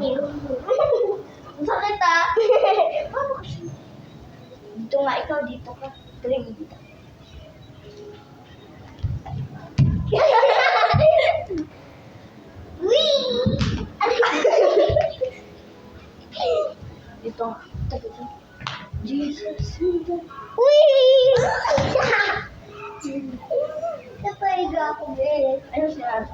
Ang sakit ah. Paano kasi? Dito nga, ikaw dito ka. Dali mo dito. Dito nga. Dito. Jesus. Napaiga ako, eh. Ano siya?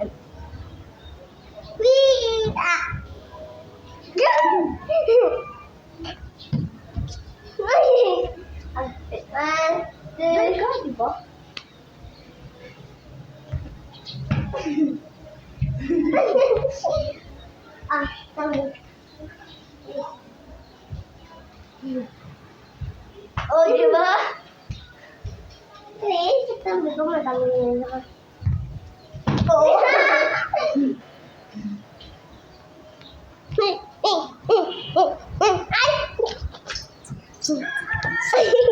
Diba? Oh, diba? Please, sabi ko madami yun ako. Oo.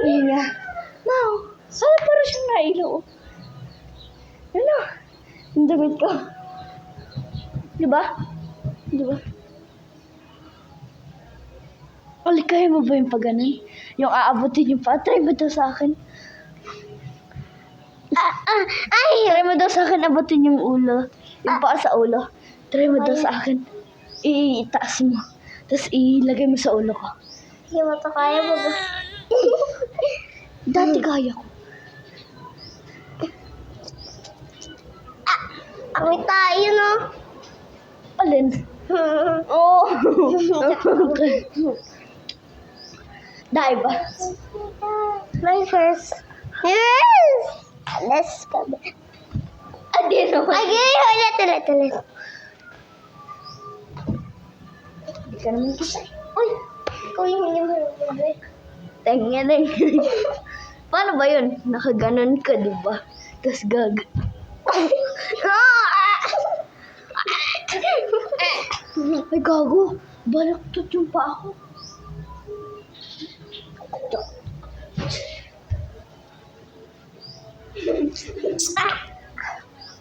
Ay nga. Mau, saan para siyang nailo? Ano? Ang damit ko. Diba? Diba? Kaya mo ba yung pag ganun? Yung aabutin yung pa. Try mo daw sa akin. Try mo daw sa akin abutin yung ulo. Yung paa sa ulo. Try mo daw sa akin. Itaas mo. Tapos ilagay mo sa ulo ko. Hindi mo to kaya mo ba? Dati kaya ko. Kami tayo, no? Alin? Oh. Dahil ba? My first. Yes! Let's go. Adi naman. Okay, ulit. Hindi ka naman kasi. Uy! Ikaw yung hindi mo nabibig. Tengen. Paano ba yun? Nakaganon ka, di ba? Tapos gag. Ay, gago. Balaktot yung pa ako.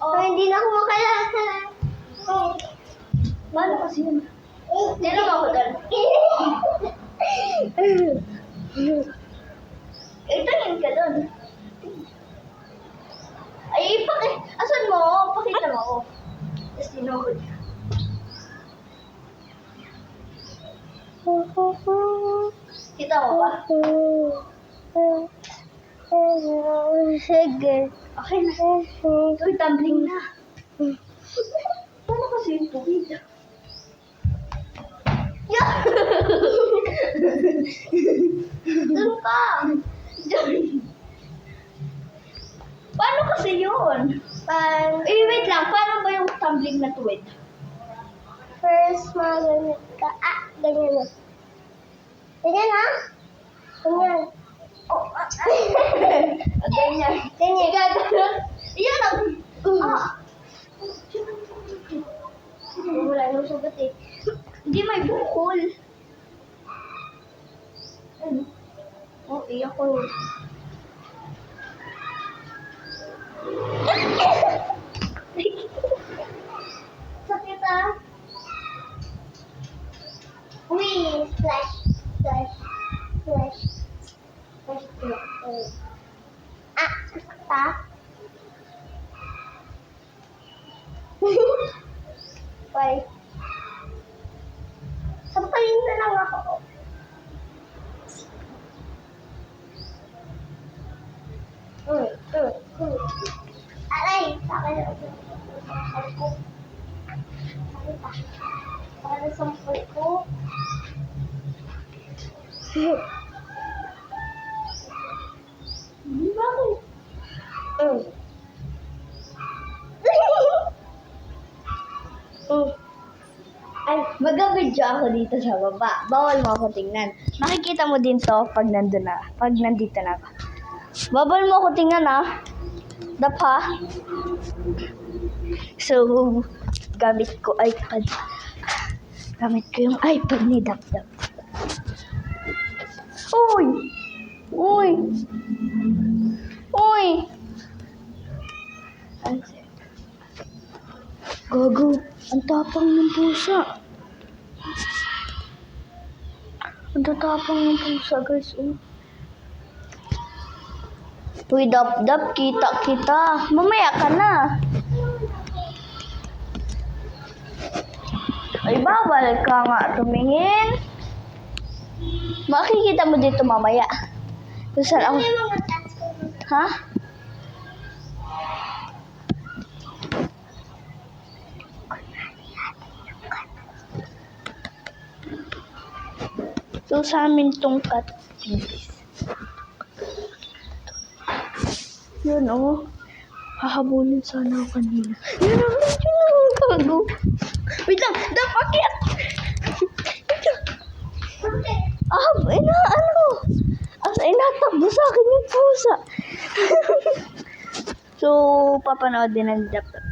Oh, hindi na ako makalakad. Paano kasi yun? Hindi naman ako doon. Tingin ka doon. Ay, asan mo? Pakita mo ako. Tapos tinuhod ka. Kita mo ba? Sige. Okay na. Uy, tumbling na. Paano kasi yung tubig? Doon ka. Paano kasi yun? Wait lang. Paano ba yung tumbling na tuwid? First, maganit ka. Ganyan na. Ganyan, ha? Ganyan. Oh, ganyan. Ganyan. Gagano'n. Yan ang... Wala nang sugat eh. Hindi may bukol. Ano? Oh, iyak ko. Sakit ah. Uy, splash. Sakit ah. Why? Sampalin na lang ako. Aray, sa akin ako. Para sampal ko. Bakit? Ay, mag-video ako dito sa baba. Bawal mo ako tingnan. Makikita mo din to pag nandito na ako. Bawal mo ako tingnan Dapa. So, gamit ko iPad. Gamit ko yung iPad ni Dap-Dap. Uy! Gago, ang tapang ng pusa. Ang tatapang ng pusa, guys. Oh. Uy, dap-dap, kita. Mamaya ka na. Ay, bawal ka nga tumingin. Makikita mo dito mamaya. Kung saan ako... Ano yung mga tats ko? Ha? So, sa amin tong cat. Yun, oh. Hahabulin sana ako kanina. Yun, gago. Wait lang, dapat Bakit? inatakbo sa akin yung pusa. So, papanood din ng dapat.